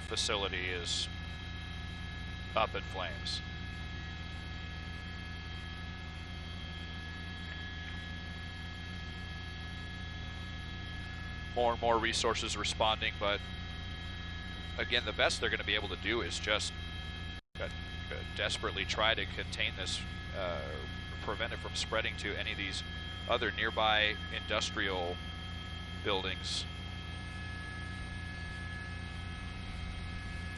facility is up in flames. More and more resources responding, but again, the best they're going to be able to do is just desperately try to contain this, prevent it from spreading to any of these other nearby industrial buildings.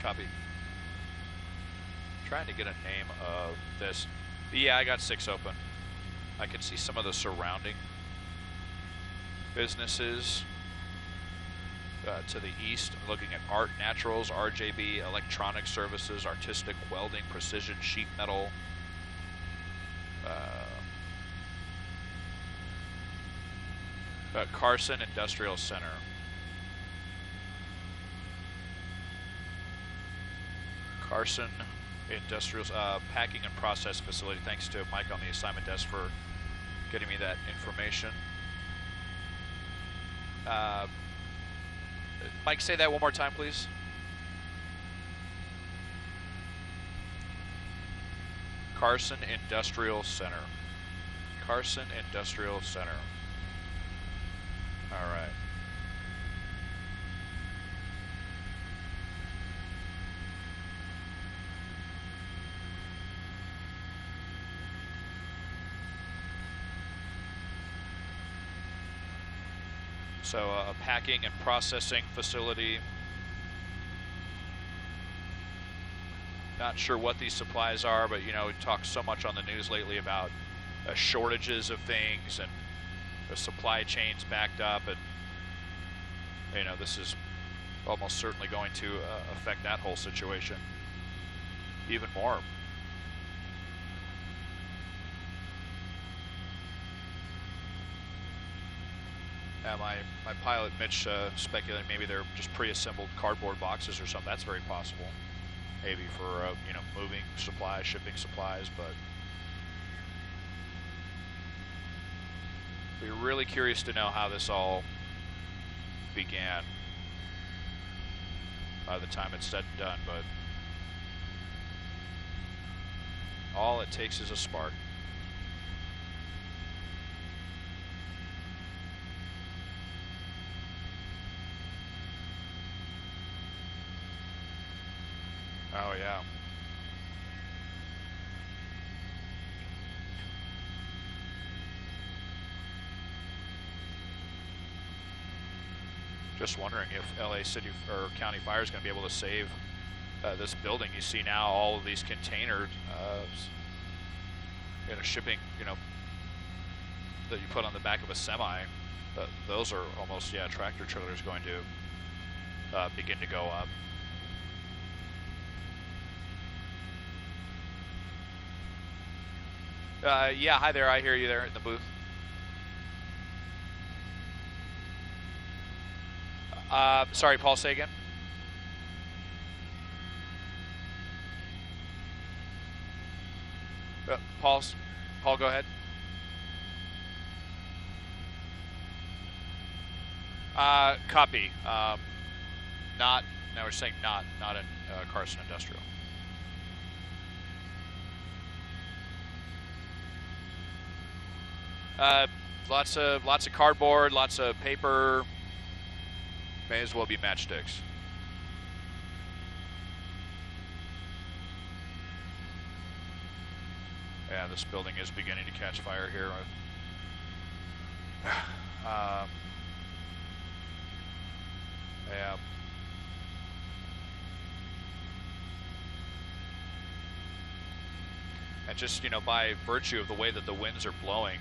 Copy. Trying to get a name of this. Yeah, I got 6 open. I can see some of the surrounding businesses. To the east, I'm looking at Art Naturals, RJB, Electronic Services, Artistic Welding, Precision Sheet Metal, Carson Industrial Center. Carson Industrial Packing and Process Facility. Thanks to Mike on the assignment desk for getting me that information. Mike, say that one more time, please. Carson Industrial Center. Carson Industrial Center. All right. So a packing and processing facility. Not sure what these supplies are, but you know, we talked so much on the news lately about shortages of things and the supply chains backed up, and you know, this is almost certainly going to affect that whole situation even more. My pilot Mitch speculated maybe they're just pre-assembled cardboard boxes or something. That's very possible. Maybe for you know, moving supplies, shipping supplies, but we're really curious to know how this all began by the time it's said and done. But all it takes is a spark. Oh, yeah. Just wondering if LA City or County Fire is going to be able to save this building. You see now all of these containers, you know, shipping, you know, that you put on the back of a semi. Those are almost, yeah, tractor trailers going to begin to go up. Yeah, hi there. I hear you there in the booth. Sorry, Paul, say again. Paul, go ahead. Copy. Not. No, we're saying not in Carson Industrial. Lots of cardboard, lots of paper. May as well be matchsticks. Yeah, this building is beginning to catch fire here. Yeah. And just, you know, by virtue of the way that the winds are blowing,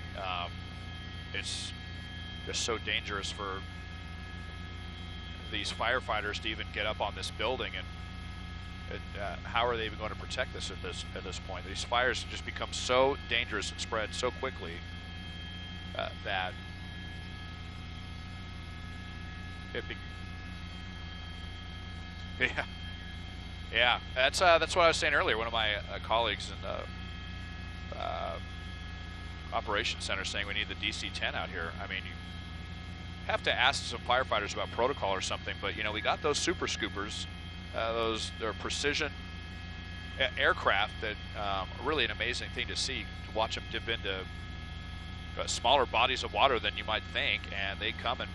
it's just so dangerous for these firefighters to even get up on this building, and how are they even going to protect this at this point? These fires just become so dangerous and spread so quickly that yeah. That's what I was saying earlier. One of my colleagues in the operations center saying we need the DC-10 out here. I mean, you have to ask some firefighters about protocol or something, but you know, we got those super scoopers they're precision aircraft that really an amazing thing to see, to watch them dip into smaller bodies of water than you might think, and they come and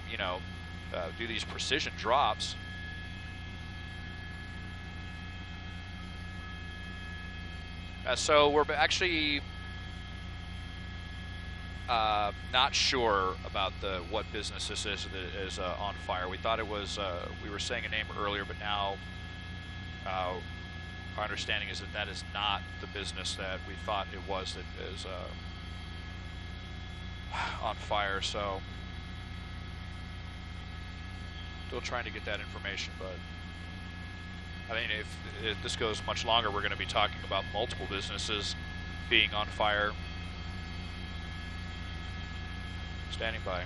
do these precision drops. So we're actually not sure about what business this is that is on fire. We thought it was, we were saying a name earlier, but now our understanding is that is not the business that we thought it was that is on fire. So still trying to get that information, but I mean, if this goes much longer, we're going to be talking about multiple businesses being on fire. Standing by.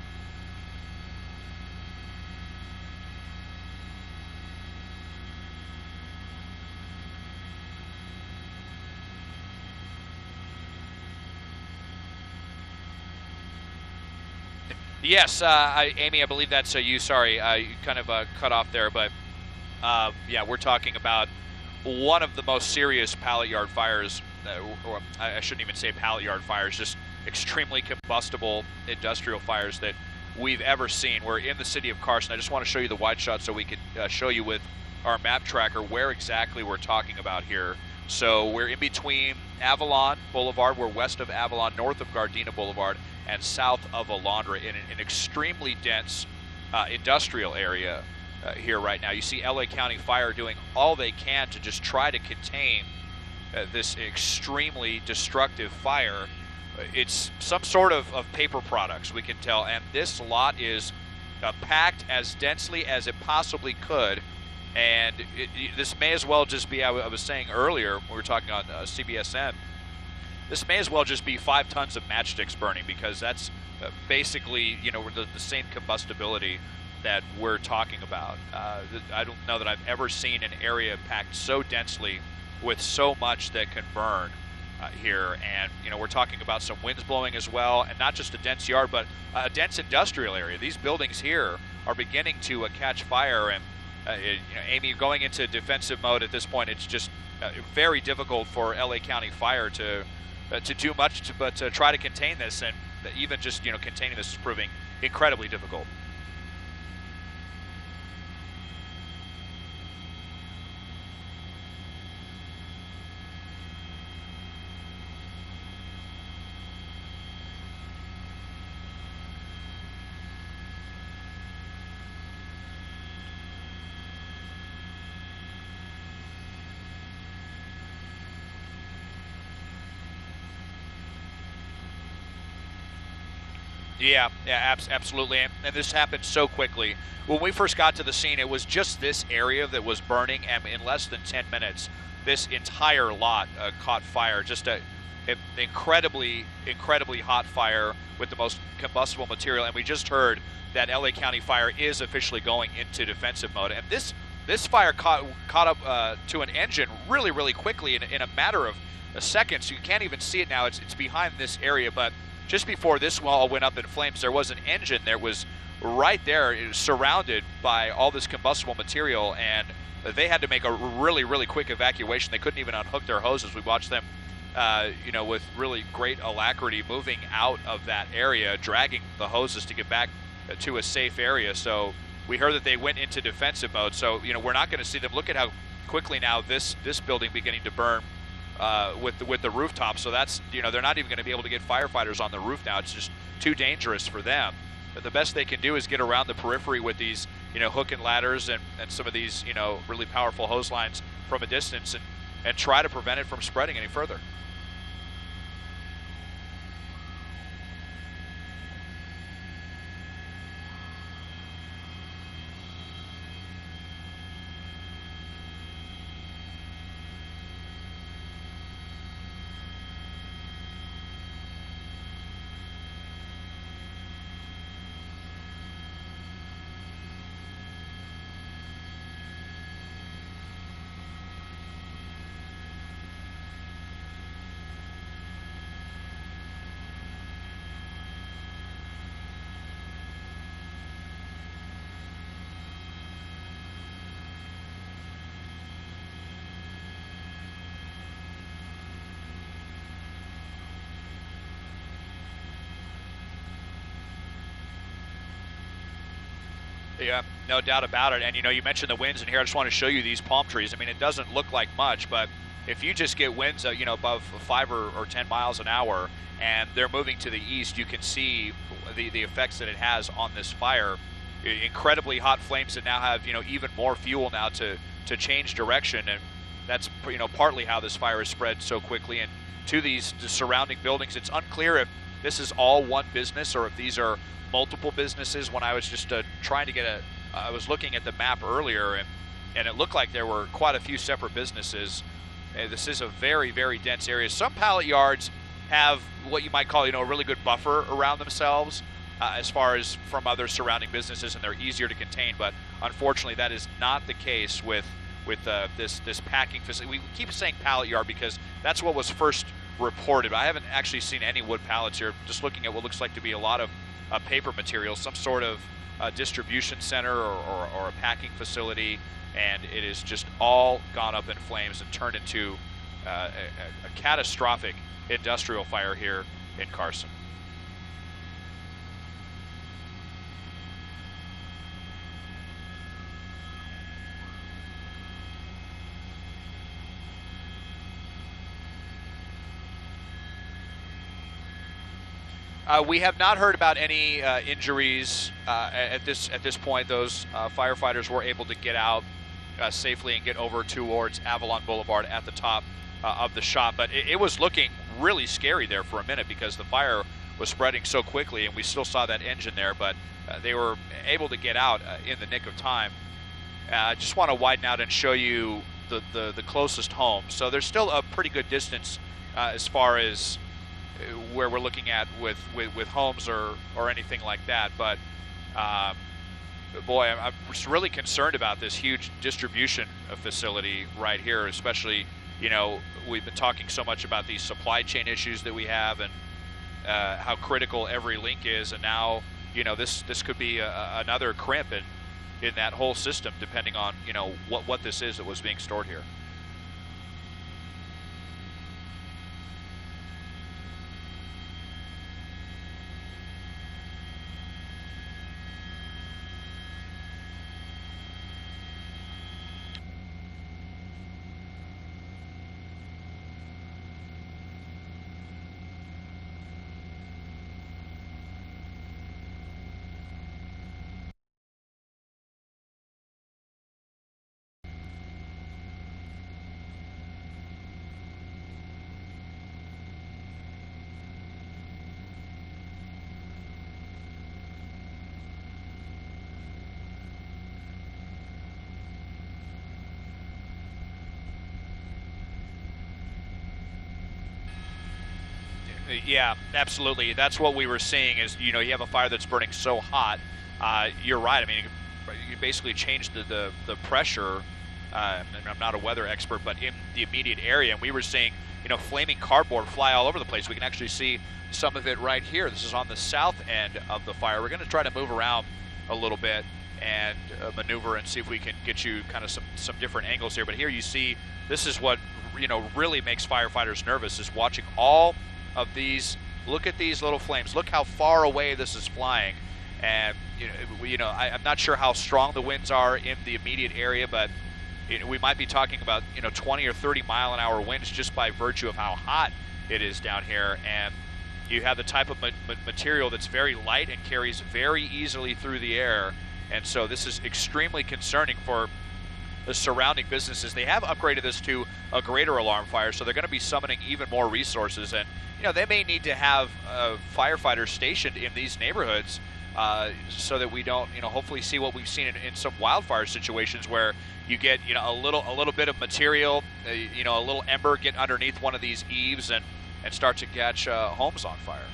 Yes, Amy, I believe that's you. Sorry, you kind of cut off there, but yeah, we're talking about one of the most serious pallet yard fires, or I shouldn't even say pallet yard fires, just extremely combustible industrial fires that we've ever seen. We're in the city of Carson. I just want to show you the wide shot so we can show you with our map tracker where exactly we're talking about here. So we're in between Avalon Boulevard. We're west of Avalon, north of Gardena Boulevard, and south of Alondra in an extremely dense industrial area here right now. You see LA County Fire doing all they can to just try to contain this extremely destructive fire. It's some sort of paper products, we can tell, and this lot is packed as densely as it possibly could, and this may as well just be, I was saying earlier when we were talking on CBSN, this may as well just be 5 tons of matchsticks burning, because that's basically, the same combustibility that we're talking about. I don't know that I've ever seen an area packed so densely with so much that can burn here. And we're talking about some winds blowing as well, and not just a dense yard, but a dense industrial area. These buildings here are beginning to catch fire, and Amy, going into defensive mode at this point, it's just very difficult for LA County Fire to do much but to try to contain this, and even just containing this is proving incredibly difficult. Yeah, absolutely. And this happened so quickly. When we first got to the scene, it was just this area that was burning, and in less than 10 minutes, this entire lot caught fire. Just an incredibly hot fire with the most combustible material. And we just heard that LA County Fire is officially going into defensive mode. And this fire caught up to an engine really quickly in a matter of seconds. You can't even see it now. It's behind this area, but just before this wall went up in flames, there was an engine that was right there. It was surrounded by all this combustible material, and they had to make a really quick evacuation. They couldn't even unhook their hoses. We watched them, with really great alacrity moving out of that area, dragging the hoses to get back to a safe area. So we heard that they went into defensive mode. So, we're not going to see them. Look at how quickly now this building beginning to burn with the rooftop. So that's, they're not even going to be able to get firefighters on the roof now. It's just too dangerous for them. But the best they can do is get around the periphery with these, hook and ladders and some of these, really powerful hose lines from a distance, and try to prevent it from spreading any further. Yeah, no doubt about it. And you mentioned the winds in here. I just want to show you these palm trees. I mean, it doesn't look like much, but if you just get winds, above 5 or 10 miles an hour, and they're moving to the east, you can see the effects that it has on this fire. Incredibly hot flames that now have even more fuel now to change direction, and that's partly how this fire is spread so quickly and to the surrounding buildings. It's unclear if this is all one business or if these are multiple businesses. When I was just trying to get I was looking at the map earlier, and it looked like there were quite a few separate businesses. This is a very, very dense area. Some pallet yards have what you might call, a really good buffer around themselves as far as from other surrounding businesses, and they're easier to contain. But unfortunately, that is not the case with this packing facility. We keep saying pallet yard because that's what was first reported. I haven't actually seen any wood pallets here. Just looking at what looks like to be a lot of paper material, some sort of distribution center or a packing facility, and it is just all gone up in flames and turned into a catastrophic industrial fire here in Carson. We have not heard about any injuries at this point. Those firefighters were able to get out safely and get over towards Avalon Boulevard at the top of the shop. But it was looking really scary there for a minute because the fire was spreading so quickly, and we still saw that engine there. But they were able to get out in the nick of time. I just want to widen out and show you the closest home. So there's still a pretty good distance as far as where we're looking at with homes or anything like that, but boy, I'm just really concerned about this huge distribution facility right here, especially, we've been talking so much about these supply chain issues that we have and how critical every link is, and now, this could be another crimp in that whole system, depending on, what this is that was being stored here. Yeah, absolutely. That's what we were seeing is, you have a fire that's burning so hot. You're right. I mean, you basically change the pressure. And I'm not a weather expert, but in the immediate area, and we were seeing, flaming cardboard fly all over the place. We can actually see some of it right here. This is on the south end of the fire. We're going to try to move around a little bit and maneuver and see if we can get you kind of some different angles here. But here you see, this is what, really makes firefighters nervous, is watching all of these. Look at these little flames. Look how far away this is flying. And I'm not sure how strong the winds are in the immediate area, but we might be talking about 20 or 30 mile an hour winds just by virtue of how hot it is down here. And you have the type of material that's very light and carries very easily through the air. And so this is extremely concerning for the surrounding businesses. They have upgraded this to a greater alarm fire, so they're going to be summoning even more resources. And they may need to have firefighters stationed in these neighborhoods so that we don't hopefully see what we've seen in some wildfire situations where you get a little bit of material, a little ember get underneath one of these eaves and start to catch homes on fire.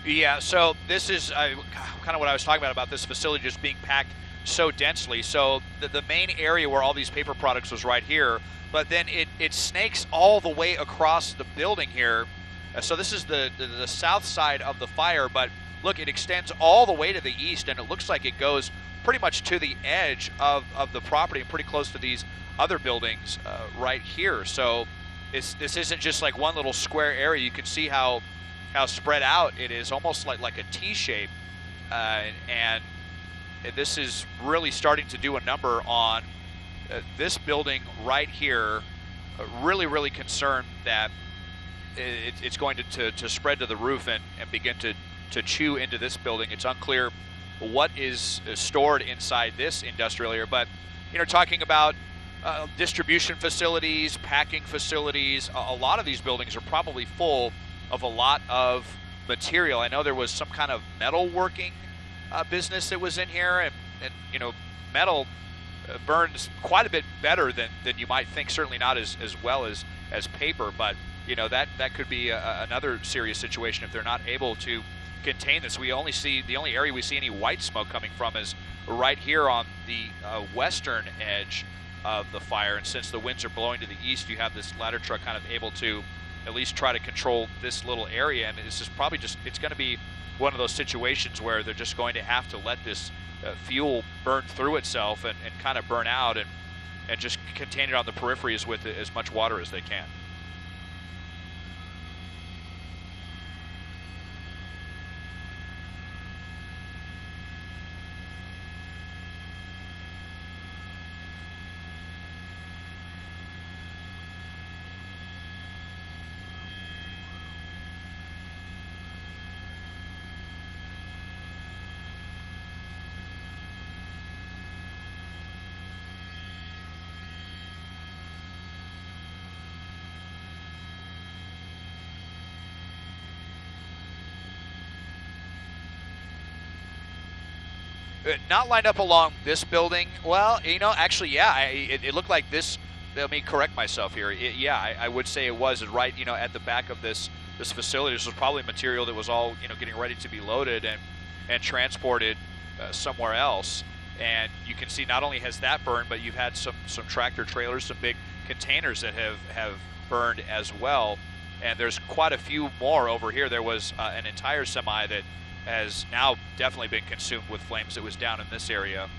Yeah, so this is kind of what I was talking about this facility just being packed so densely. So the main area where all these paper products was right here, but then it snakes all the way across the building here. So this is the south side of the fire, but look, it extends all the way to the east, and it looks like it goes pretty much to the edge of the property and pretty close to these other buildings right here. So this isn't just like one little square area. You can see how spread out it is, almost like a T shape, and this is really starting to do a number on this building right here. Really concerned that it's going to spread to the roof and begin to chew into this building. It's unclear what is stored inside this industrial area, but talking about distribution facilities, packing facilities, a lot of these buildings are probably full of a lot of material. I know there was some kind of metal working business that was in here, and metal burns quite a bit better than you might think. Certainly not as well as paper, but that could be another serious situation if they're not able to contain this. The only area we see any white smoke coming from is right here on the western edge of the fire, and since the winds are blowing to the east, you have this ladder truck kind of able to at least try to control this little area. And it's going to be one of those situations where they're just going to have to let this fuel burn through itself and kind of burn out and just contain it on the peripheries with as much water as they can. Not lined up along this building. Well, actually, yeah, it looked like this. Let me correct myself here. I would say it was right, at the back of this facility. This was probably material that was all, getting ready to be loaded and transported somewhere else. And you can see not only has that burned, but you've had some tractor trailers, some big containers that have burned as well. And there's quite a few more over here. There was an entire semi that has now definitely been consumed with flames that was down in this area.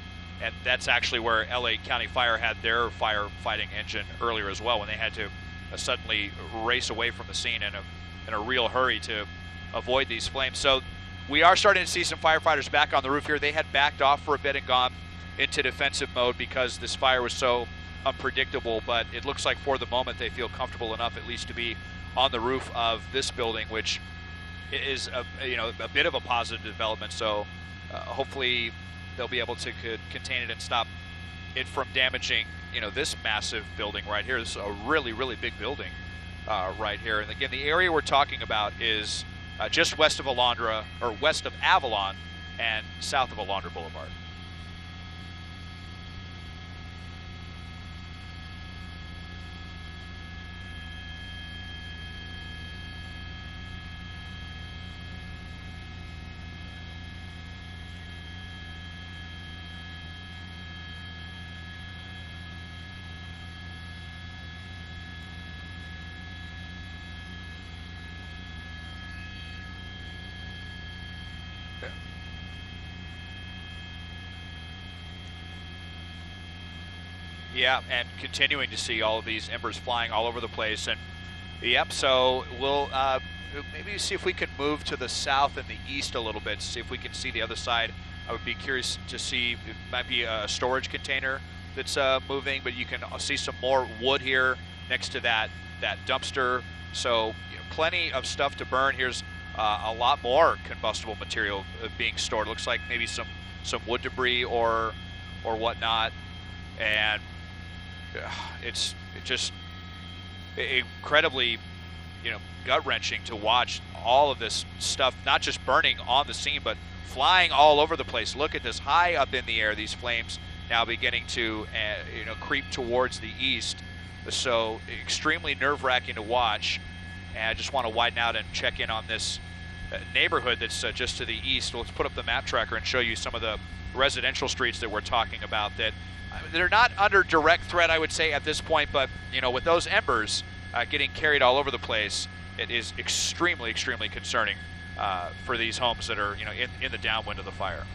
And that's actually where LA County Fire had their firefighting engine earlier as well, when they had to suddenly race away from the scene in a real hurry to avoid these flames. So we are starting to see some firefighters back on the roof here. They had backed off for a bit and gone into defensive mode because this fire was so unpredictable, but it looks like for the moment they feel comfortable enough at least to be on the roof of this building, which is a bit of a positive development. So hopefully they'll be able to contain it and stop it from damaging this massive building right here. This is a really big building right here. And again, the area we're talking about is just west of Alondra, or west of Avalon and south of Alondra Boulevard. Yeah, and continuing to see all of these embers flying all over the place. And yep, so we'll maybe see if we can move to the south and the east a little bit, see if we can see the other side. I would be curious to see, it might be a storage container that's moving, but you can see some more wood here next to that dumpster. So plenty of stuff to burn. Here's a lot more combustible material being stored. Looks like maybe some wood debris or whatnot. And it's just incredibly, gut-wrenching to watch all of this stuff, not just burning on the scene, but flying all over the place. Look at this, high up in the air, these flames now beginning to, creep towards the east. So extremely nerve-wracking to watch. And I just want to widen out and check in on this neighborhood that's just to the east. Let's put up the map tracker and show you some of the residential streets that we're talking about that they're not under direct threat, I would say, at this point, but you know, with those embers getting carried all over the place, it is extremely, extremely concerning for these homes that are, you know, in the downwind of the fire.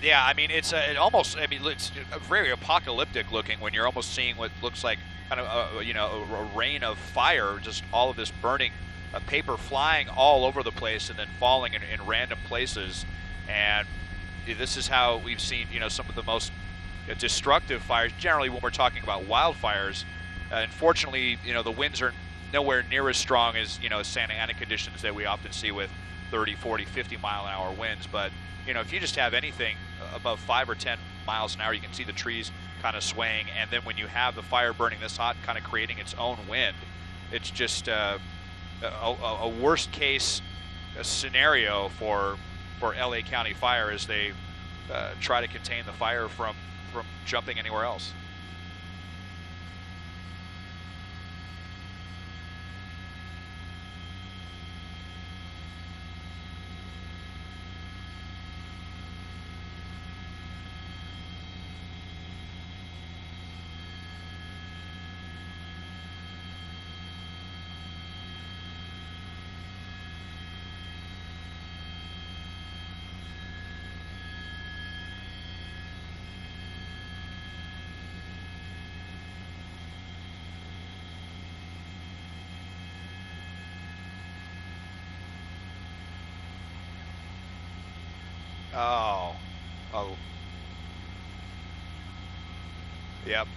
Yeah, I mean, it's almost, I mean, it's very apocalyptic looking when you're almost seeing what looks like kind of, you know, a rain of fire, just all of this burning paper flying all over the place and then falling in random places. And this is how we've seen, you know, some of the most destructive fires, generally when we're talking about wildfires. Unfortunately, you know, the winds are nowhere near as strong as, you know, Santa Ana conditions that we often see with 30, 40, 50 mile an hour winds. But you know, if you just have anything above 5 or 10 miles an hour, you can see the trees kind of swaying. And then when you have the fire burning this hot, kind of creating its own wind, it's just a worst case scenario for LA County Fire as they try to contain the fire from jumping anywhere else. Oh. Yep.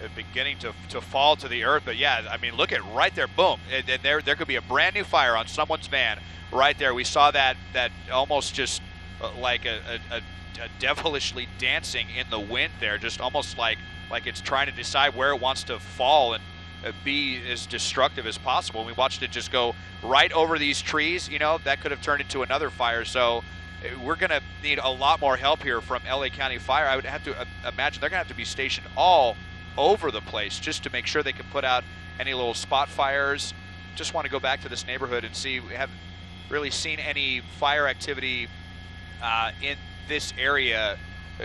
It's beginning to fall to the earth, but yeah, I mean, look at right there, boom. And there could be a brand new fire on someone's van right there. We saw that almost just like a devilishly dancing in the wind there, just almost like it's trying to decide where it wants to fall and be as destructive as possible. We watched it just go right over these trees. You know, that could have turned into another fire. So we're going to need a lot more help here from LA County Fire. I would have to imagine they're going to have to be stationed all over the place just to make sure they can put out any little spot fires. Just want to go back to this neighborhood and see. We haven't really seen any fire activity in this area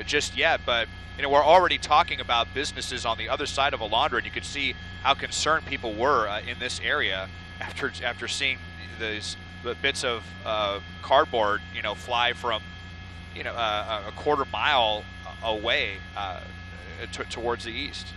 just yet, but you know, we're already talking about businesses on the other side of Alondra, and you could see how concerned people were in this area after seeing the bits of cardboard, you know, fly from, you know, a quarter mile away towards the east.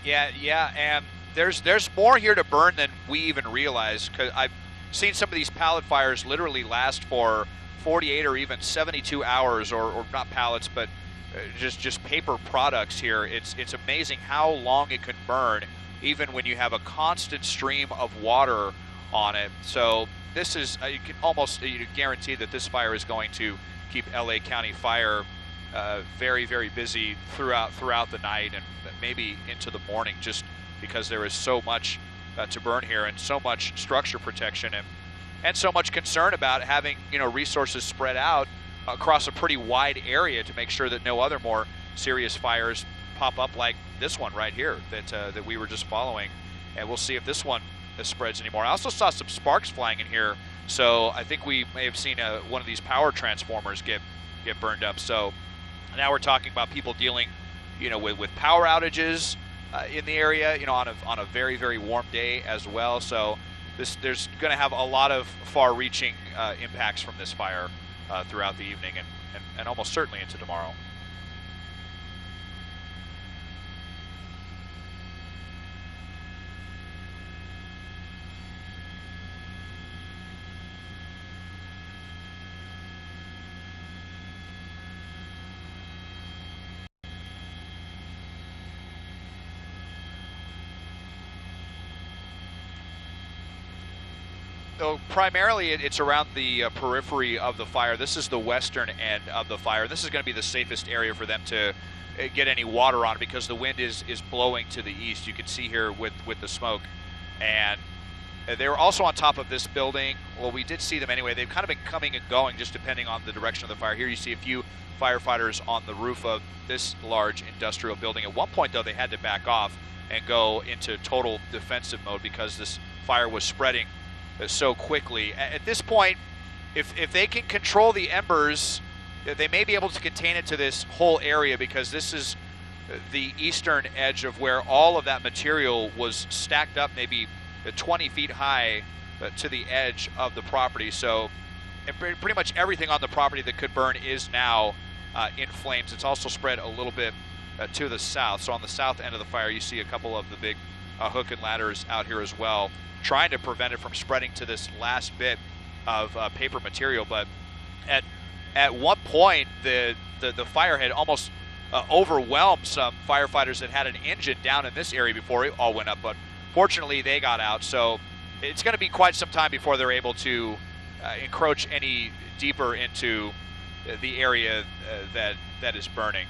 Yeah, and there's more here to burn than we even realize, because I've seen some of these pallet fires literally last for 48 or even 72 hours, or not pallets, but just paper products here. It's amazing how long it can burn, even when you have a constant stream of water on it. So this is, you can almost guarantee that this fire is going to keep LA County Fire very, very busy throughout the night and maybe into the morning, just because there is so much to burn here and so much structure protection and so much concern about having, you know, resources spread out across a pretty wide area to make sure that no other more serious fires pop up like this one right here that we were just following. And we'll see if this one spreads anymore. I also saw some sparks flying in here, so I think we may have seen one of these power transformers get burned up. So now we're talking about people dealing, with power outages in the area, on a very, very warm day as well. So there's going to have a lot of far-reaching impacts from this fire throughout the evening and almost certainly into tomorrow. So primarily it's around the periphery of the fire. This is the western end of the fire. This is going to be the safest area for them to get any water on because the wind is blowing to the east. You can see here with the smoke. And they were also on top of this building. Well, we did see them anyway. They've kind of been coming and going just depending on the direction of the fire. Here you see a few firefighters on the roof of this large industrial building. At one point, though, they had to back off and go into total defensive mode because this fire was spreading so quickly. At this point, if they can control the embers, they may be able to contain it to this whole area because this is the eastern edge of where all of that material was stacked up maybe 20 feet high to the edge of the property. So pretty much everything on the property that could burn is now in flames. It's also spread a little bit to the south. So on the south end of the fire, you see a couple of the big hook and ladders out here as well, trying to prevent it from spreading to this last bit of paper material. But at one point, the fire had almost overwhelmed some firefighters that had an engine down in this area before it all went up. But fortunately, they got out. So it's going to be quite some time before they're able to encroach any deeper into the area that is burning.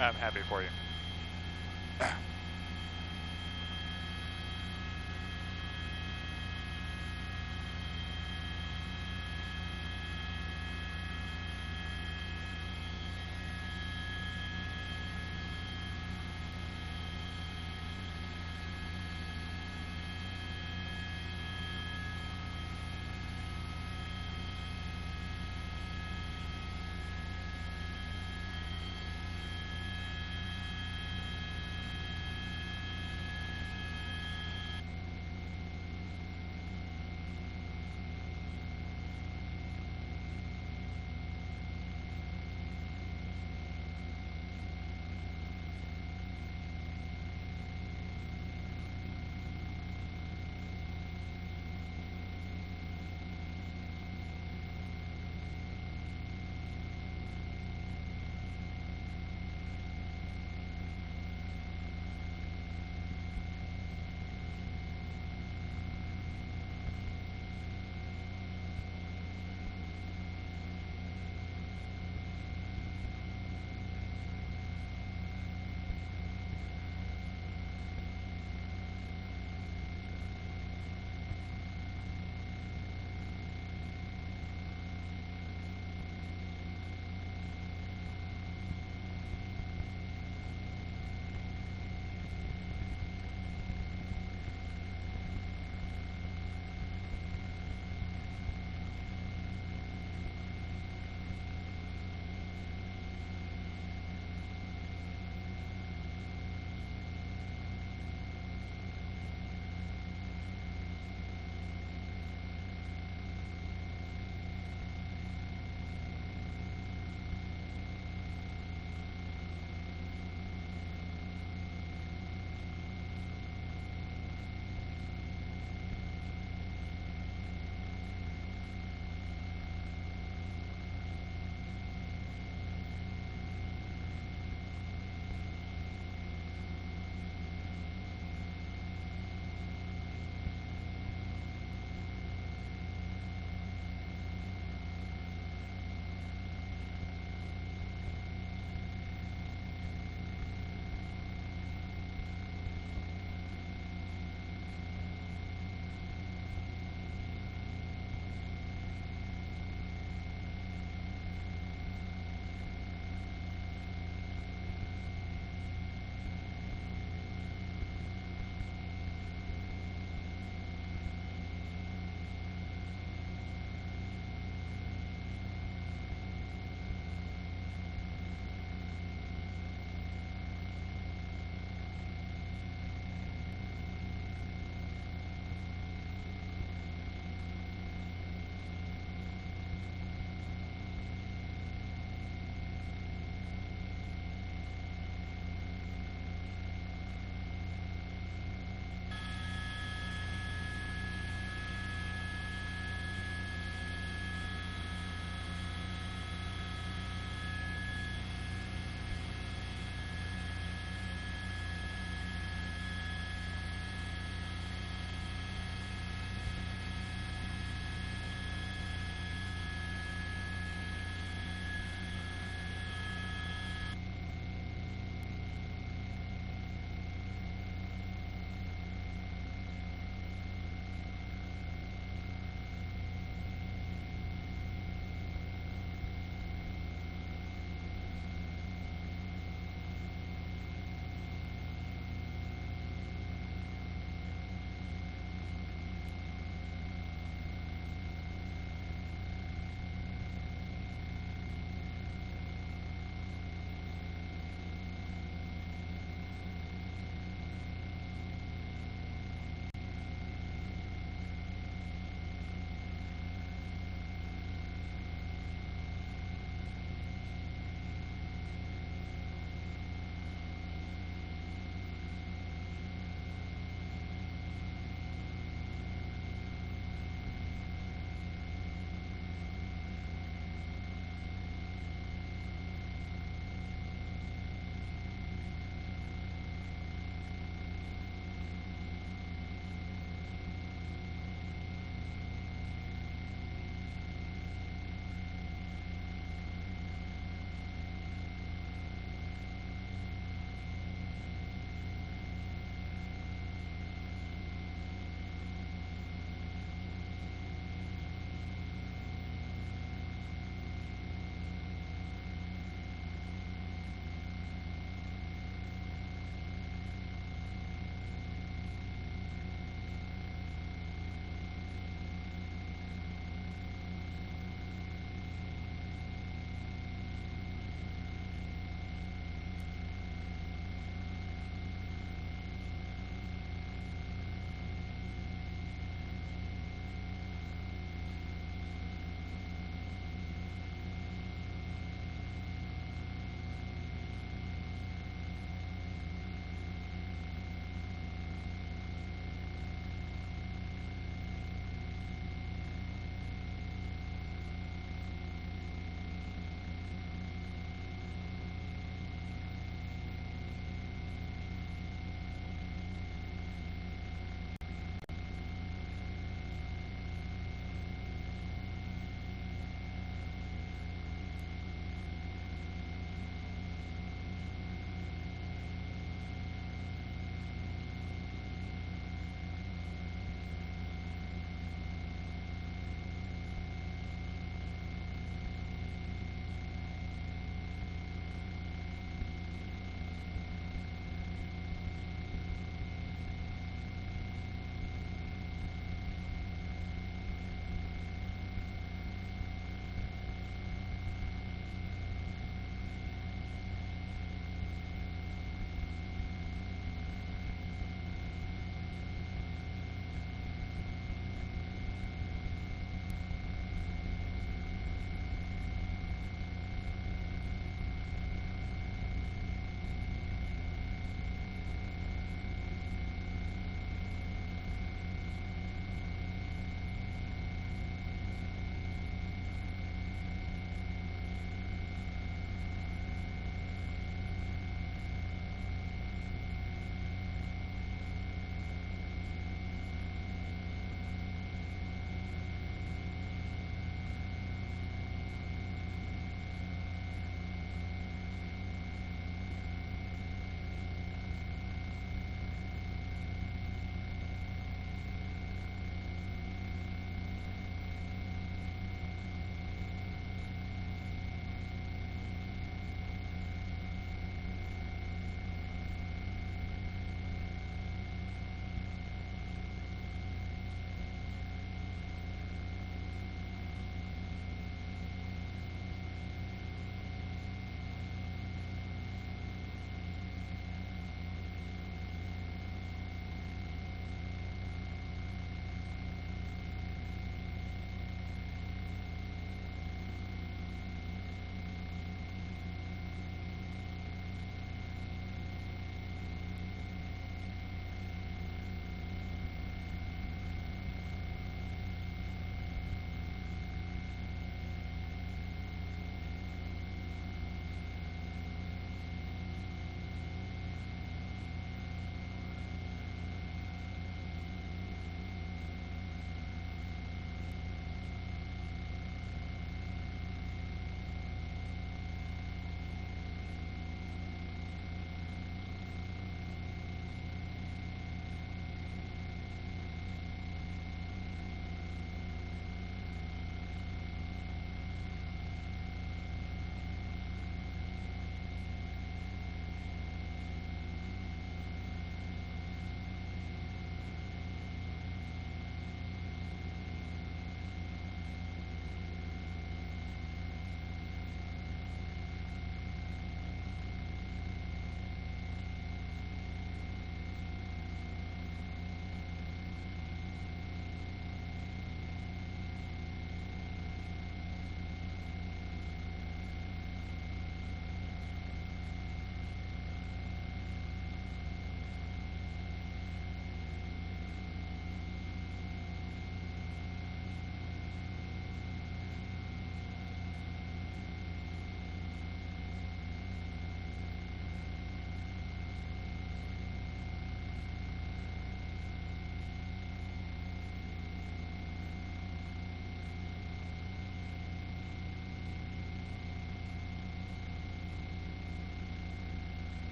I'm happy for you.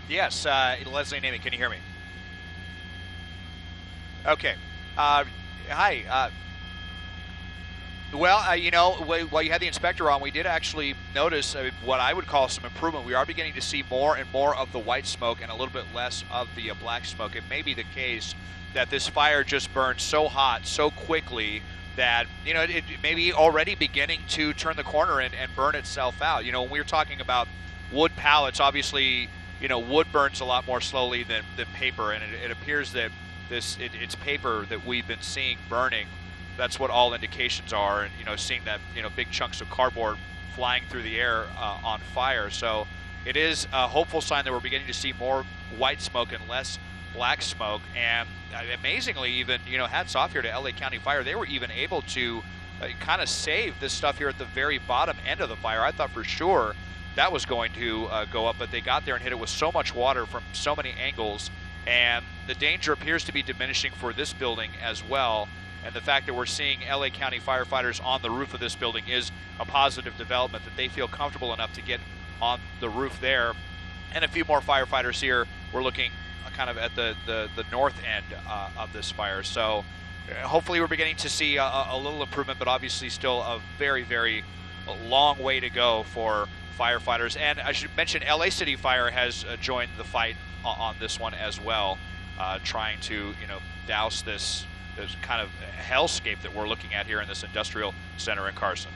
Yes, Leslie and Amy, can you hear me? Okay. Hi. Well, you know, while you had the inspector on, we did actually notice what I would call some improvement. We are beginning to see more and more of the white smoke and a little bit less of the black smoke. It may be the case that this fire just burned so hot so quickly that, you know, it may be already beginning to turn the corner and burn itself out. You know, when we were talking about wood pallets, obviously, you know, wood burns a lot more slowly than paper, and it appears that it's paper that we've been seeing burning. That's what all indications are, and you know, seeing that, you know, big chunks of cardboard flying through the air on fire. So it is a hopeful sign that we're beginning to see more white smoke and less black smoke. And amazingly, even, you know, hats off here to LA County Fire. They were even able to kind of save this stuff here at the very bottom end of the fire. I thought for sure that was going to go up, but they got there and hit it with so much water from so many angles, and the danger appears to be diminishing for this building as well. And the fact that we're seeing LA County firefighters on the roof of this building is a positive development, that they feel comfortable enough to get on the roof there. And a few more firefighters here. We're looking kind of at the north end of this fire. So hopefully we're beginning to see a little improvement, but obviously still a very, very long way to go for firefighters. And I should mention LA City Fire has joined the fight on this one as well, trying to, you know, douse this kind of hellscape that we're looking at here in this industrial center in Carson.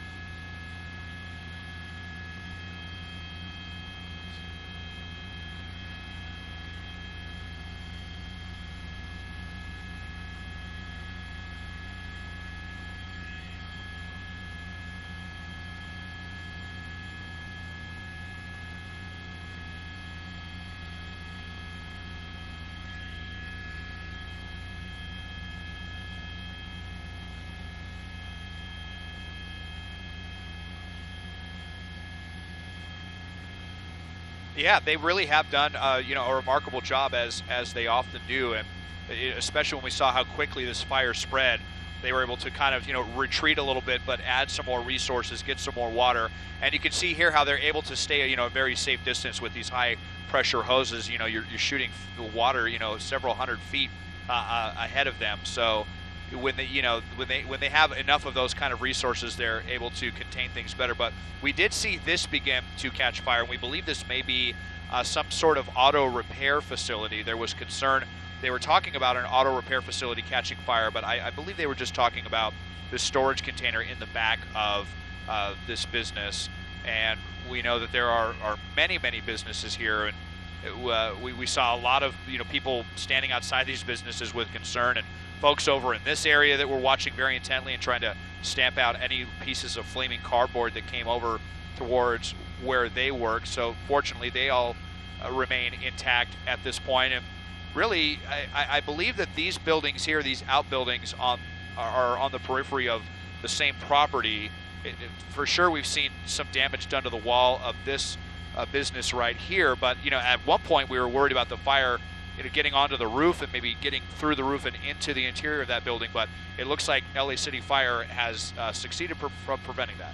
Yeah, they really have done, you know, a remarkable job as they often do, and especially when we saw how quickly this fire spread, they were able to kind of, you know, retreat a little bit, but add some more resources, get some more water, and you can see here how they're able to stay, you know, a very safe distance with these high pressure hoses. You know, you're shooting water, you know, several hundred feet ahead of them. So when they have enough of those kind of resources, they're able to contain things better. But we did see this begin to catch fire, and we believe this may be some sort of auto repair facility. There was concern. They were talking about an auto repair facility catching fire, but I believe they were just talking about the storage container in the back of this business. And we know that there are many businesses here, and we saw a lot of, you know, people standing outside these businesses with concern, and folks over in this area that were watching very intently and trying to stamp out any pieces of flaming cardboard that came over towards where they work. So fortunately, they all remain intact at this point. And really, I believe that these buildings here, these outbuildings are on the periphery of the same property. For sure, we've seen some damage done to the wall of this business right here. But, you know, at one point we were worried about the fire, you know, getting onto the roof and maybe getting through the roof and into the interior of that building. But it looks like LA City Fire has succeeded from preventing that.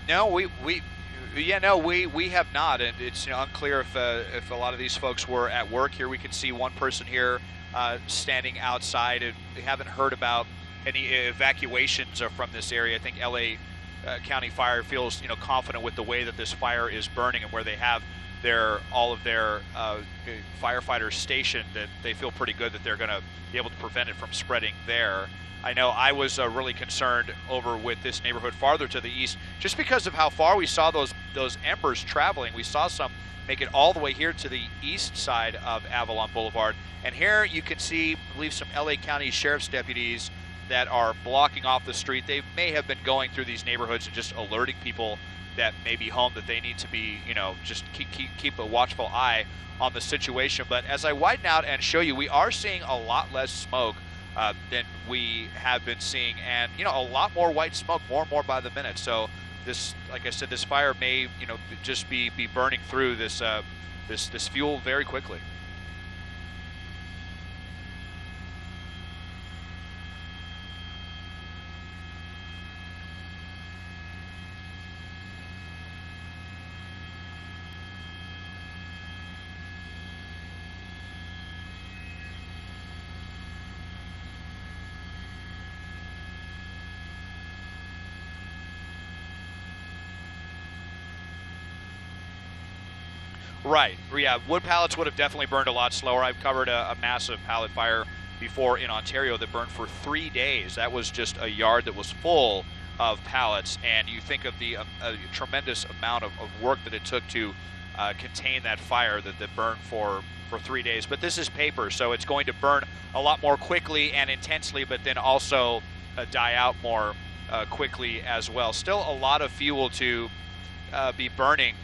No, we have not, and it's, you know, unclear if a lot of these folks were at work here. We can see one person here standing outside, and we haven't heard about any evacuations from this area. I think LA County Fire feels, you know, confident with the way that this fire is burning and where they have all of their firefighters stationed, that they feel pretty good that they're going to be able to prevent it from spreading there. I know I was really concerned over with this neighborhood farther to the east, just because of how far we saw those embers traveling. We saw some make it all the way here to the east side of Avalon Boulevard. And here you can see, I believe, some LA County Sheriff's deputies that are blocking off the street. They may have been going through these neighborhoods and just alerting people that may be home that they need to be, just keep a watchful eye on the situation. But as I widen out and show you, we are seeing a lot less smoke than we have been seeing, and a lot more white smoke, more and more by the minute. So this, like I said, this fire may just be burning through this this fuel very quickly. Right. Yeah, wood pallets would have definitely burned a lot slower. I've covered a massive pallet fire before in Ontario that burned for 3 days. That was just a yard that was full of pallets, and you think of the tremendous amount of work that it took to contain that fire that burned for 3 days. But this is paper, so it's going to burn a lot more quickly and intensely, but then also die out more quickly as well. Still a lot of fuel to be burning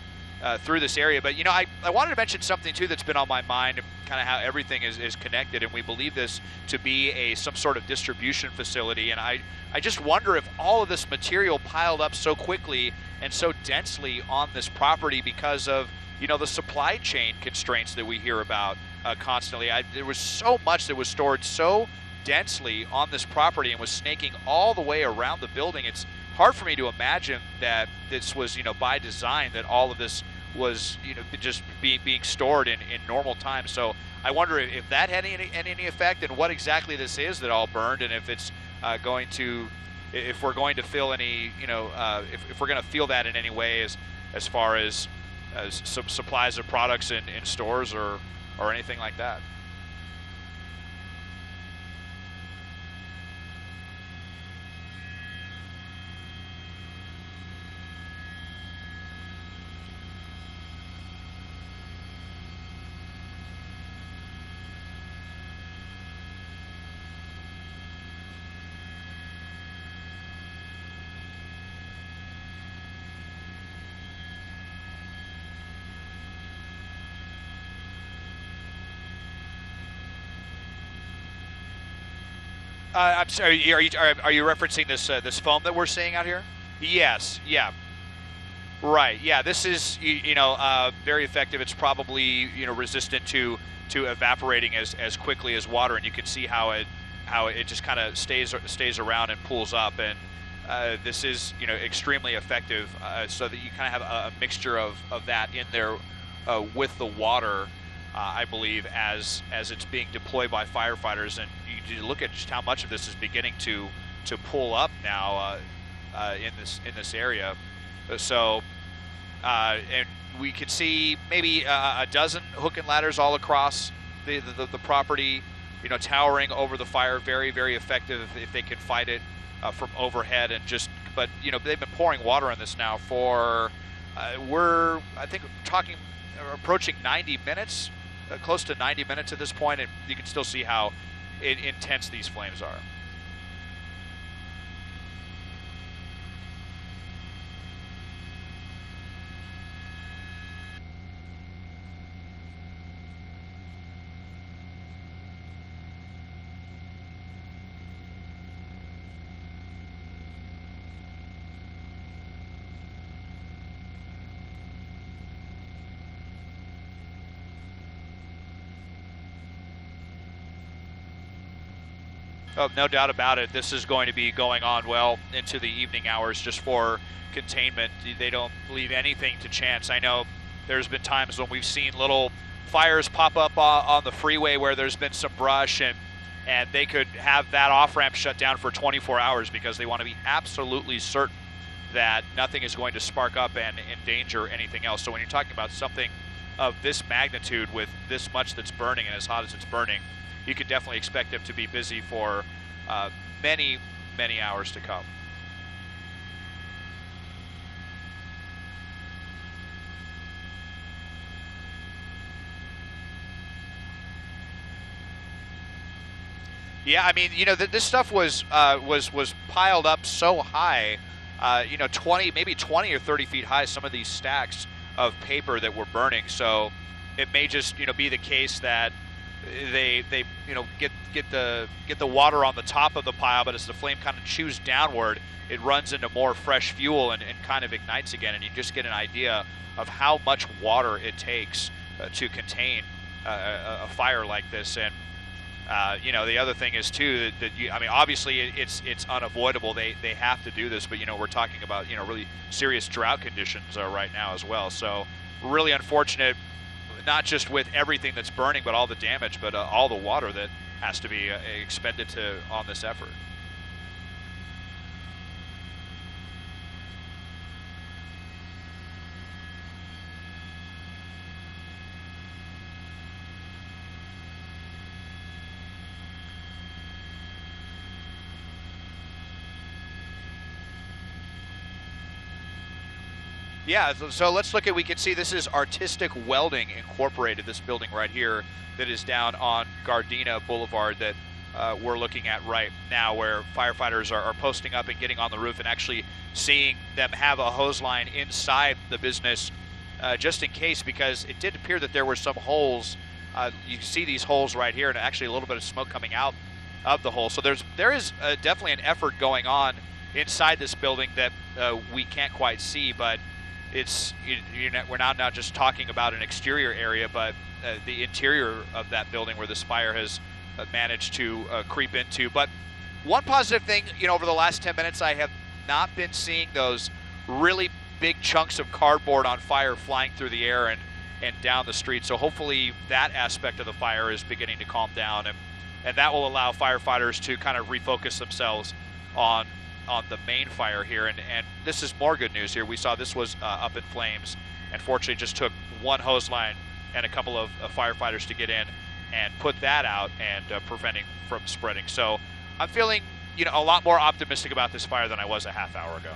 through this area. But I wanted to mention something too that's been on my mind, kind of how everything is connected, and we believe this to be some sort of distribution facility. And I just wonder if all of this material piled up so quickly and so densely on this property because of the supply chain constraints that we hear about constantly. There was so much that was stored so densely on this property and was snaking all the way around the building. It's hard for me to imagine that this was, by design, that all of this was, just being stored in normal times. So I wonder if that had any effect, and what exactly this is that all burned, and if it's if we're going to feel any, if we're going to feel that in any way as far as some supplies of products in stores or anything like that. I'm sorry. Are you referencing this foam that we're seeing out here? Yes. Yeah. Right. Yeah. This is very effective. It's probably resistant to evaporating as quickly as water, and you can see how it just kind of stays around and pools up. And this is extremely effective, so that you kind of have a mixture of that in there with the water. I believe as it's being deployed by firefighters, and you look at just how much of this is beginning to pull up now in this area. So and we could see maybe a dozen hook and ladders all across the property, towering over the fire. Very, very effective if they can fight it from overhead. And but they've been pouring water on this now for we're, I think, approaching 90 minutes. Close to 90 minutes at this point, and you can still see how intense these flames are. Oh, no doubt about it. This is going to be going on well into the evening hours just for containment. They don't leave anything to chance. I know there's been times when we've seen little fires pop up on the freeway where there's been some brush, and they could have that off-ramp shut down for 24 hours because they want to be absolutely certain that nothing is going to spark up and endanger anything else. So when you're talking about something of this magnitude with this much that's burning and as hot as it's burning, you could definitely expect them to be busy for many, many hours to come. Yeah, I mean, this stuff was piled up so high, maybe 20 or 30 feet high. Some of these stacks of paper that were burning. So it may just be the case that they get the water on the top of the pile, but as the flame kind of chews downward, it runs into more fresh fuel and kind of ignites again, and you just get an idea of how much water it takes to contain a fire like this. And the other thing is too that obviously it's unavoidable. They have to do this, but we're talking about really serious drought conditions right now as well. So really unfortunate, not just with everything that's burning, but all the damage, but all the water that has to be expended on this effort. Yeah, so let's look at, we can see this is Artistic Welding Incorporated, this building right here that is down on Gardena Boulevard that we're looking at right now, where firefighters are posting up and getting on the roof and actually seeing them have a hose line inside the business just in case, because it did appear that there were some holes. You can see these holes right here, and actually a little bit of smoke coming out of the hole. So there is definitely an effort going on inside this building that we can't quite see, but we're now not just talking about an exterior area, but the interior of that building where this fire has managed to creep into. But one positive thing, over the last 10 minutes, I have not been seeing those really big chunks of cardboard on fire flying through the air and down the street. So hopefully that aspect of the fire is beginning to calm down, and that will allow firefighters to kind of refocus themselves on the main fire here. And this is more good news here. We saw this was up in flames, and fortunately it just took one hose line and a couple of firefighters to get in and put that out and preventing from spreading. So I'm feeling a lot more optimistic about this fire than I was a half hour ago.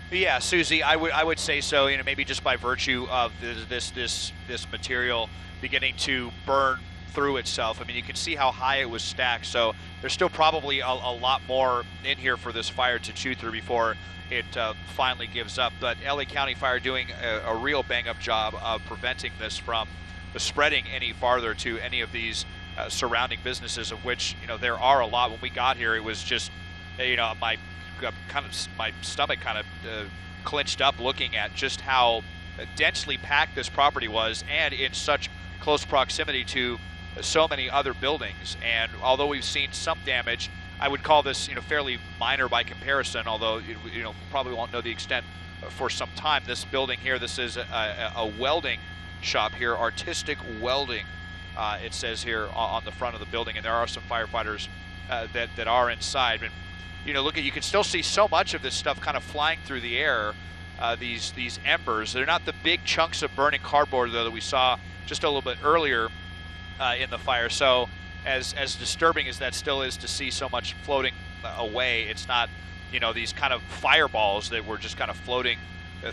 Yeah, Susie, I would say so. You know, maybe just by virtue of this material beginning to burn through itself. I mean, you can see how high it was stacked. So there's still probably a lot more in here for this fire to chew through before it finally gives up. But LA County Fire doing a real bang-up job of preventing this from spreading any farther to any of these surrounding businesses, of which there are a lot. When we got here, it was just my stomach kind of clinched up looking at just how densely packed this property was, and in such close proximity to so many other buildings. And although we've seen some damage, I would call this fairly minor by comparison, although probably won't know the extent for some time. This building here, this is a welding shop here, Artistic Welding, it says here on the front of the building, and there are some firefighters that are inside. And you can still see so much of this stuff kind of flying through the air. These embers, they're not the big chunks of burning cardboard though that we saw just a little bit earlier in the fire. So as disturbing as that still is to see so much floating away, it's not these kind of fireballs that were just kind of floating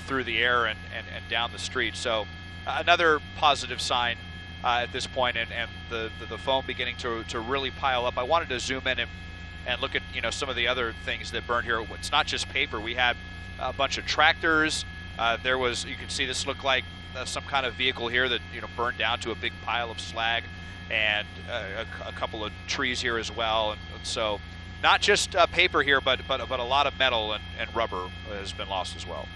through the air and down the street. So another positive sign at this point, and the foam beginning to really pile up. I wanted to zoom in and look at some of the other things that burned here. It's not just paper. We had a bunch of tractors. There was, you can see this looked like some kind of vehicle here that burned down to a big pile of slag, and a couple of trees here as well. And so not just paper here, but a lot of metal and rubber has been lost as well.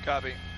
Copy.